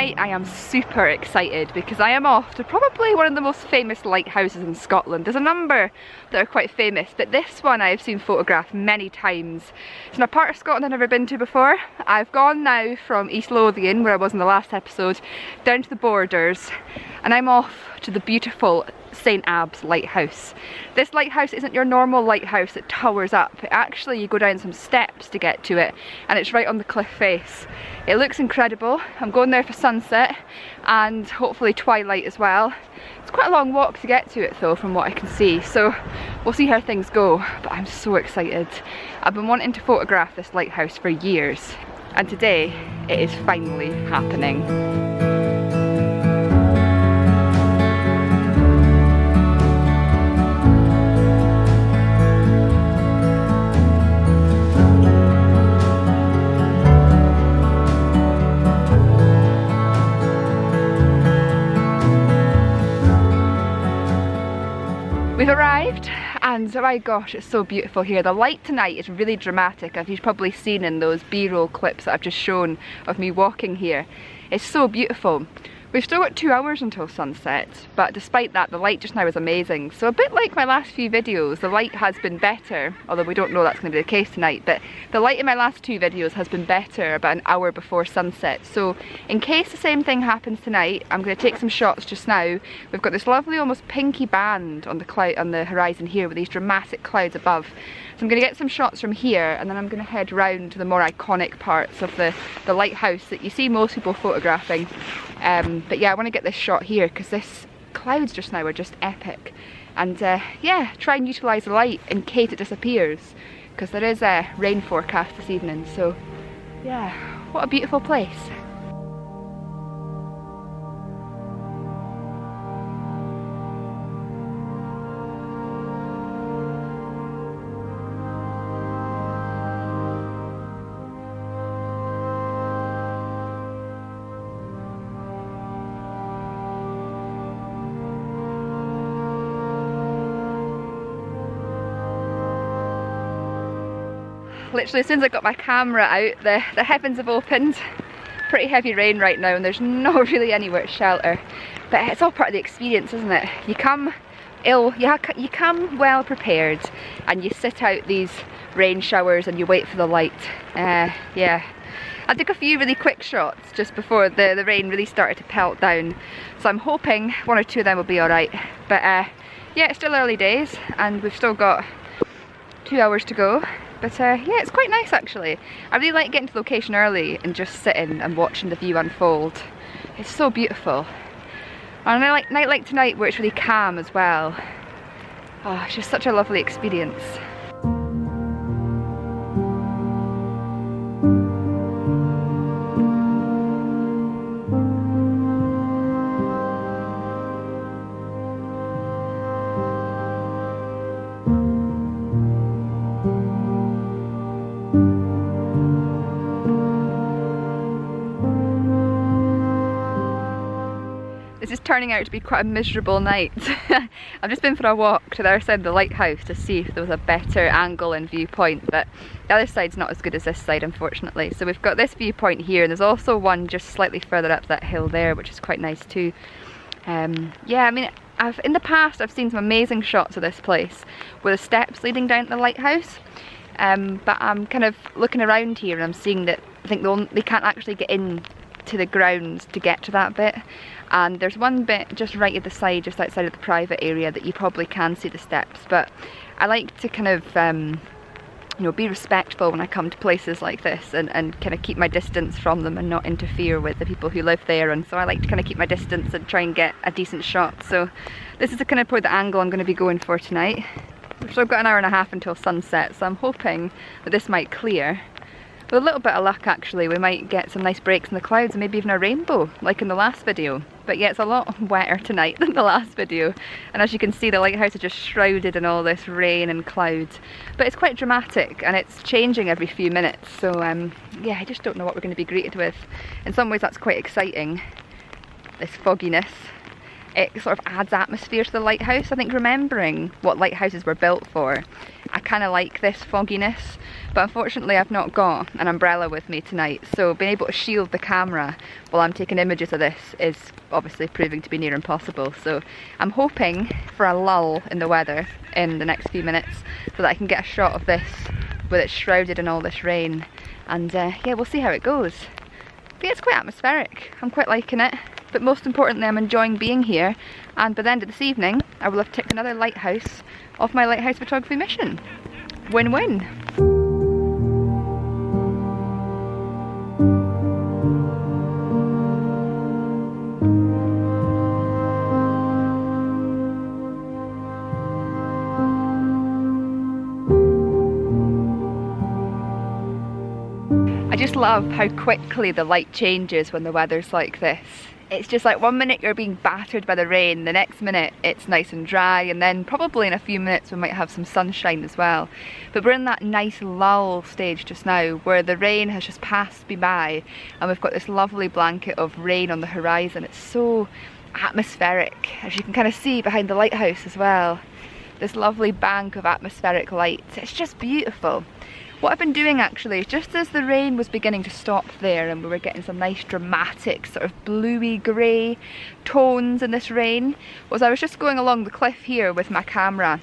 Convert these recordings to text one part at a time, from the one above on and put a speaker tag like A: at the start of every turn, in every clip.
A: tonight I am super excited because I am off to probably one of the most famous lighthouses in Scotland. There's a number that are quite famous, but this one I've seen photographed many times. It's in a part of Scotland I've never been to before. I've gone now from East Lothian, where I was in the last episode, down to the borders, and I'm off to the beautiful St Abbs lighthouse. This lighthouse isn't your normal lighthouse that towers up. Actually, you go down some steps to get to it, and it's right on the cliff face. It looks incredible. I'm going there for sunset and hopefully twilight as well. It's quite a long walk to get to it though, from what I can see, so we'll see how things go, but I'm so excited. I've been wanting to photograph this lighthouse for years, and today it is finally happening. We've arrived, and oh my gosh, it's so beautiful here. The light tonight is really dramatic, as you've probably seen in those B-roll clips that I've just shown of me walking here. It's so beautiful. We've still got 2 hours until sunset, but despite that, the light just now is amazing. So a bit like my last few videos, the light has been better, although we don't know that's going to be the case tonight, but the light in my last 2 videos has been better about an hour before sunset. So in case the same thing happens tonight, I'm going to take some shots just now. We've got this lovely almost pinky band on the horizon here with these dramatic clouds above. So I'm going to get some shots from here, and then I'm going to head round to the more iconic parts of the lighthouse that you see most people photographing. But yeah, I want to get this shot here because this clouds just now are just epic. And yeah, try and utilise the light in case it disappears, because there is a rain forecast this evening. So yeah, what a beautiful place. Literally as soon as I got my camera out, the heavens have opened. Pretty heavy rain right now, and there's not really anywhere to shelter. But it's all part of the experience, isn't it? You come you come well prepared, and you sit out these rain showers and you wait for the light. Yeah. I took a few really quick shots just before the rain really started to pelt down. So I'm hoping 1 or 2 of them will be alright. But yeah, it's still early days, and we've still got 2 hours to go. But yeah, it's quite nice actually. I really like getting to the location early and just sitting and watching the view unfold. It's so beautiful. And I like night like tonight where it's really calm as well. Oh, it's just such a lovely experience. This is turning out to be quite a miserable night. I've just been for a walk to the other side of the lighthouse to see if there was a better angle and viewpoint, but the other side's not as good as this side, unfortunately. So we've got this viewpoint here, and there's also one just slightly further up that hill there, which is quite nice too. Yeah, I mean, in the past I've seen some amazing shots of this place with the steps leading down to the lighthouse, but I'm kind of looking around here and I'm seeing that I think they can't actually get in to the grounds to get to that bit. And there's one bit just right at the side, just outside of the private area, that you probably can see the steps, but I like to kind of you know, be respectful when I come to places like this, and kind of keep my distance from them and not interfere with the people who live there. And so I like to kind of keep my distance and try and get a decent shot. So this is the kind of probably the angle I'm going to be going for tonight. We've still got an hour and a half until sunset, so I'm hoping that this might clear. With a little bit of luck actually, we might get some nice breaks in the clouds and maybe even a rainbow, like in the last video. But yeah, it's a lot wetter tonight than the last video. And as you can see, the lighthouse is just shrouded in all this rain and clouds. But it's quite dramatic, and it's changing every few minutes. So yeah, I just don't know what we're going to be greeted with. In some ways that's quite exciting, this fogginess. It sort of adds atmosphere to the lighthouse. I think remembering what lighthouses were built for I kind of like this fogginess, but unfortunately I've not got an umbrella with me tonight, so being able to shield the camera while I'm taking images of this is obviously proving to be near impossible. So I'm hoping for a lull in the weather in the next few minutes so that I can get a shot of this with it shrouded in all this rain, and yeah, we'll see how it goes. But yeah, it's quite atmospheric, I'm quite liking it, but most importantly I'm enjoying being here, and by the end of this evening I will have ticked another lighthouse off my lighthouse photography mission. Win-win. I just love how quickly the light changes when the weather's like this. It's just like 1 minute you're being battered by the rain, the next minute it's nice and dry, and then probably in a few minutes we might have some sunshine as well. But we're in that nice lull stage just now where the rain has just passed me by and we've got this lovely blanket of rain on the horizon. It's so atmospheric, as you can kind of see behind the lighthouse as well. This lovely bank of atmospheric light. It's just beautiful. What I've been doing actually is, just as the rain was beginning to stop there and we were getting some nice dramatic sort of bluey grey tones in this rain, was I was just going along the cliff here with my camera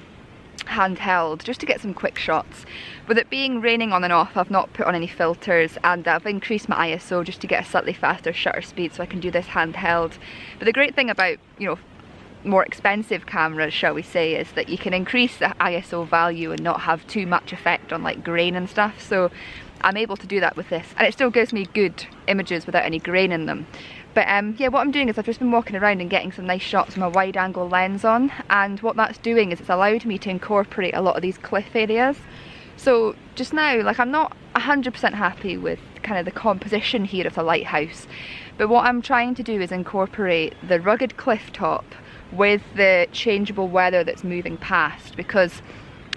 A: handheld just to get some quick shots. With it being raining on and off, I've not put on any filters and I've increased my ISO just to get a slightly faster shutter speed so I can do this handheld. But the great thing about, you know, more expensive cameras, shall we say, is that you can increase the ISO value and not have too much effect on like grain and stuff, so I'm able to do that with this, and it still gives me good images without any grain in them. But yeah, what I'm doing is I've just been walking around and getting some nice shots with my wide angle lens on, and what that's doing is it's allowed me to incorporate a lot of these cliff areas. So just now, like, I'm not 100% happy with kind of the composition here of the lighthouse, but what I'm trying to do is incorporate the rugged cliff top with the changeable weather that's moving past, because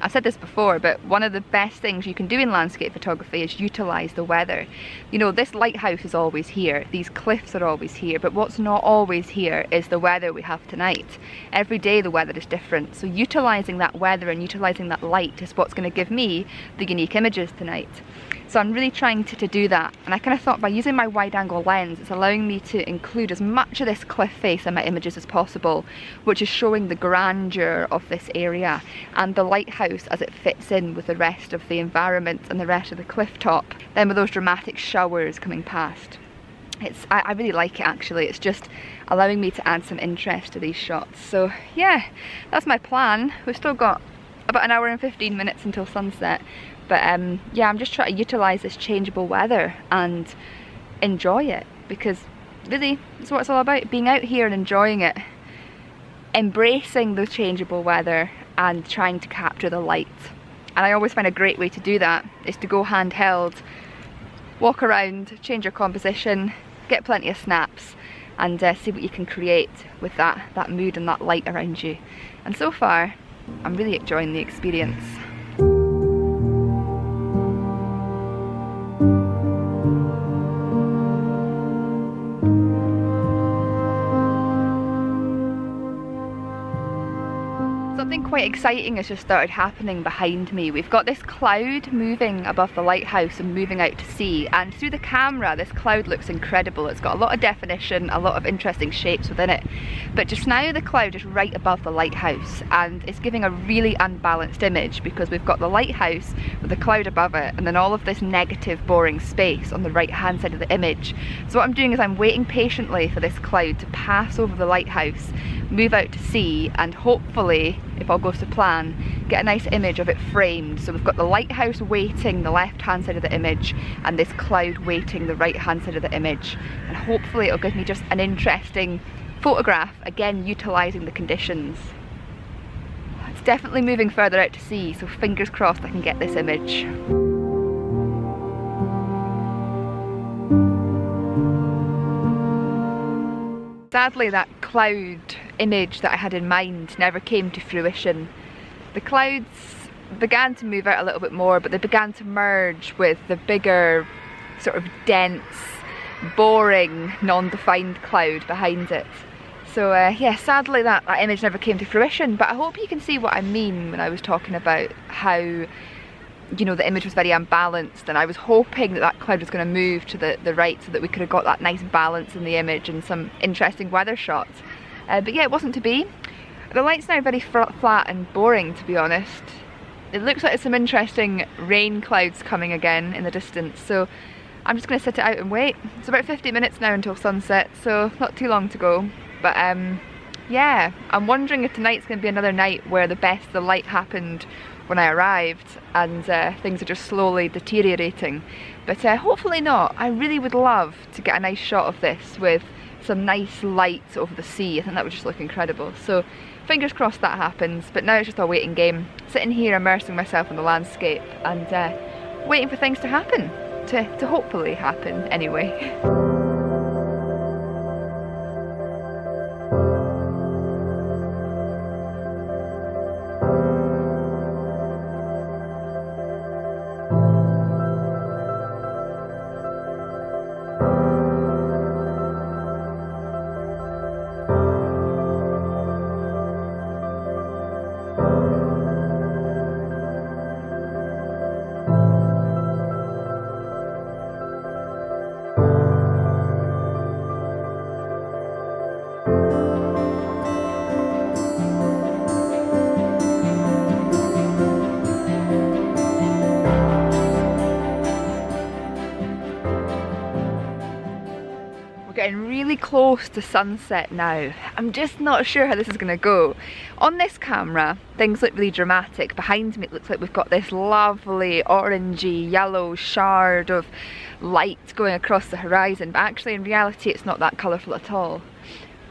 A: I've said this before, but one of the best things you can do in landscape photography is utilise the weather. You know, this lighthouse is always here, these cliffs are always here, but what's not always here is the weather we have tonight. Every day the weather is different, so utilising that weather and utilising that light is what's going to give me the unique images tonight. So I'm really trying to do that, and I kind of thought by using my wide angle lens it's allowing me to include as much of this cliff face in my images as possible, which is showing the grandeur of this area and the lighthouse as it fits in with the rest of the environment and the rest of the cliff top, then with those dramatic showers coming past. I really like it actually. It's just allowing me to add some interest to these shots. So yeah, that's my plan. We've still got about an hour and 15 minutes until sunset. But yeah, I'm just trying to utilise this changeable weather and enjoy it, because really that's what it's all about, being out here and enjoying it, embracing the changeable weather and trying to capture the light. And I always find a great way to do that is to go handheld, walk around, change your composition, get plenty of snaps, and see what you can create with that mood and that light around you. And so far I'm really enjoying the experience. Something quite exciting has just started happening behind me. We've got this cloud moving above the lighthouse and moving out to sea, and through the camera this cloud looks incredible. It's got a lot of definition, a lot of interesting shapes within it, but just now the cloud is right above the lighthouse and it's giving a really unbalanced image, because we've got the lighthouse with the cloud above it and then all of this negative boring space on the right hand side of the image. So what I'm doing is I'm waiting patiently for this cloud to pass over the lighthouse, move out to sea, and hopefully, if all goes to plan, get a nice image of it framed. So we've got the lighthouse waiting the left hand side of the image and this cloud waiting the right hand side of the image, and hopefully it'll give me just an interesting photograph, again utilising the conditions. It's definitely moving further out to sea, so fingers crossed I can get this image. Sadly, that cloud image that I had in mind never came to fruition. The clouds began to move out a little bit more, but they began to merge with the bigger, sort of dense, boring, non-defined cloud behind it. So yeah, sadly that image never came to fruition, but I hope you can see what I mean when I was talking about how, you know, the image was very unbalanced, and I was hoping that that cloud was going to move to the right so that we could have got that nice balance in the image and some interesting weather shots. But yeah, it wasn't to be. The light's now very flat and boring, to be honest. It looks like there's some interesting rain clouds coming again in the distance, so I'm just going to sit it out and wait. It's about 50 minutes now until sunset, so not too long to go. But yeah, I'm wondering if tonight's going to be another night where the best of the light happened when I arrived and things are just slowly deteriorating. But hopefully not. I really would love to get a nice shot of this with some nice light over the sea. I think that would just look incredible. So fingers crossed that happens, but now it's just a waiting game. Sitting here immersing myself in the landscape and waiting for things to happen, to hopefully happen anyway. Getting really close to sunset now. I'm just not sure how this is going to go. On this camera, things look really dramatic. Behind me it looks like we've got this lovely orangey yellow shard of light going across the horizon, but actually in reality it's not that colourful at all.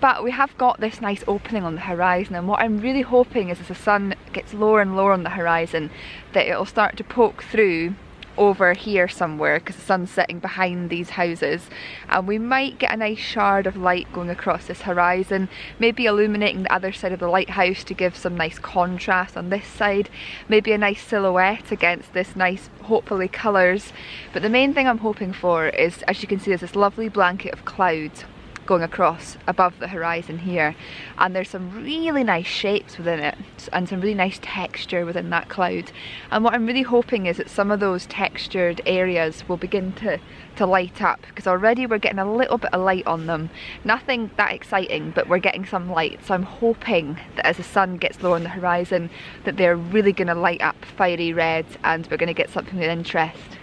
A: But we have got this nice opening on the horizon, and what I'm really hoping is as the sun gets lower and lower on the horizon that it'll start to poke through over here somewhere, because the sun's setting behind these houses, and we might get a nice shard of light going across this horizon, maybe illuminating the other side of the lighthouse to give some nice contrast on this side, maybe a nice silhouette against this nice, hopefully, colours. But the main thing I'm hoping for is, as you can see, there's this lovely blanket of clouds going across above the horizon here, and there's some really nice shapes within it and some really nice texture within that cloud, and what I'm really hoping is that some of those textured areas will begin to light up, because already we're getting a little bit of light on them. Nothing that exciting, but we're getting some light, so I'm hoping that as the sun gets lower on the horizon that they're really going to light up fiery red and we're going to get something of interest.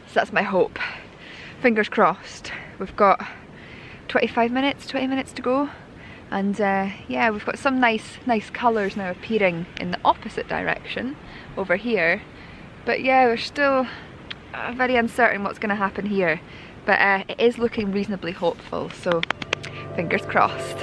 A: So that's my hope. Fingers crossed. We've got 20 minutes to go, and yeah, we've got some nice colours now appearing in the opposite direction over here, but yeah, we're still very uncertain what's going to happen here, but it is looking reasonably hopeful, so fingers crossed.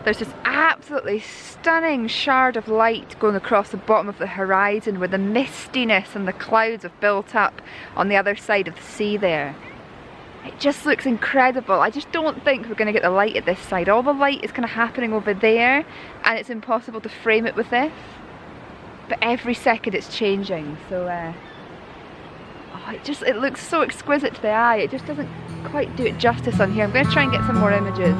A: There's this absolutely stunning shard of light going across the bottom of the horizon where the mistiness and the clouds have built up on the other side of the sea there. It just looks incredible. I just don't think we're going to get the light at this side. All the light is kind of happening over there, and it's impossible to frame it with this. But every second it's changing, so oh, it looks so exquisite to the eye. It just doesn't quite do it justice on here. I'm going to try and get some more images.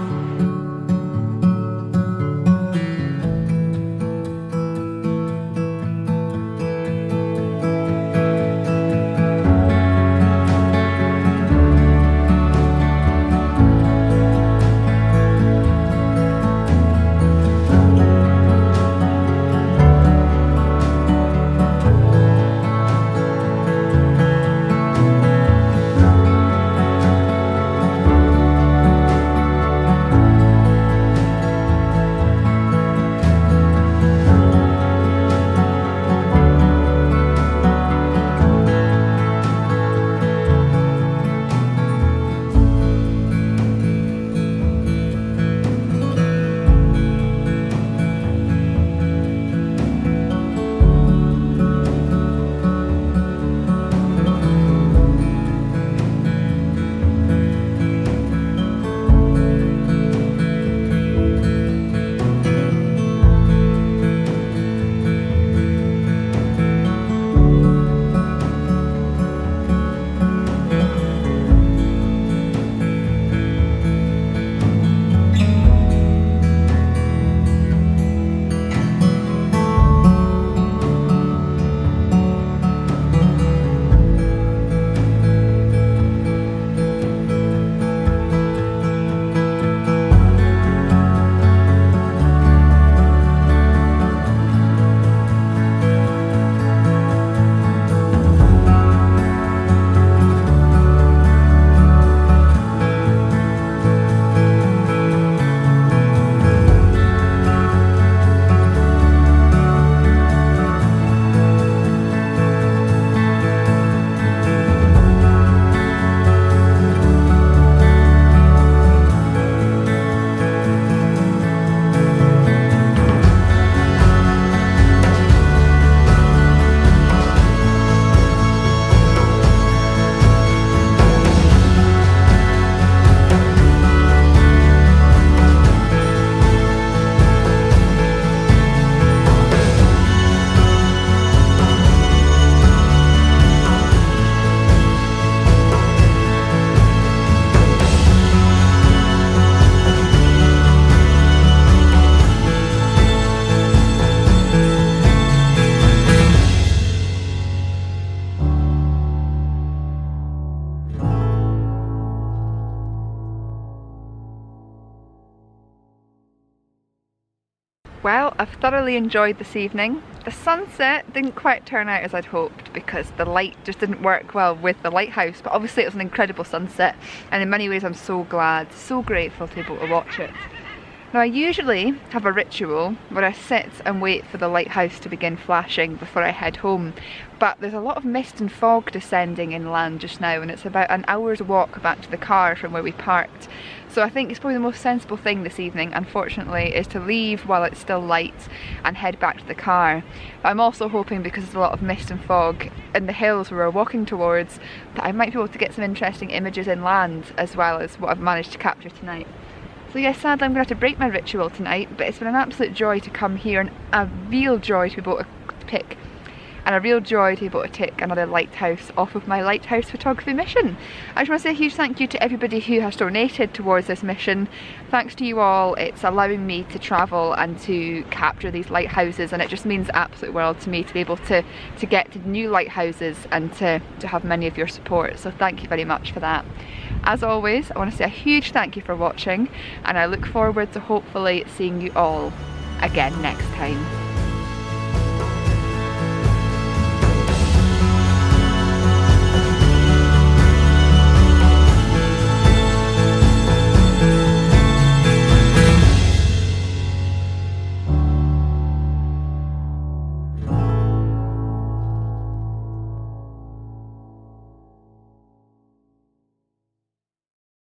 A: Well, I've thoroughly enjoyed this evening. The sunset didn't quite turn out as I'd hoped because the light just didn't work well with the lighthouse, but obviously it was an incredible sunset, and in many ways I'm so glad, so grateful to be able to watch it. Now I usually have a ritual where I sit and wait for the lighthouse to begin flashing before I head home, but there's a lot of mist and fog descending inland just now, and it's about an hour's walk back to the car from where we parked. So I think it's probably the most sensible thing this evening, unfortunately, is to leave while it's still light and head back to the car. But I'm also hoping, because there's a lot of mist and fog in the hills where we're walking towards, that I might be able to get some interesting images inland as well as what I've managed to capture tonight. So yes, sadly I'm going to have to break my ritual tonight, but it's been an absolute joy to come here and a real joy to be able to pick and a real joy to be able to tick another lighthouse off of my lighthouse photography mission. I just want to say a huge thank you to everybody who has donated towards this mission. Thanks to you all, it's allowing me to travel and to capture these lighthouses, and it just means the absolute world to me to be able to get to new lighthouses and to have many of your support, so thank you very much for that. As always, I want to say a huge thank you for watching, and I look forward to hopefully seeing you all again next time.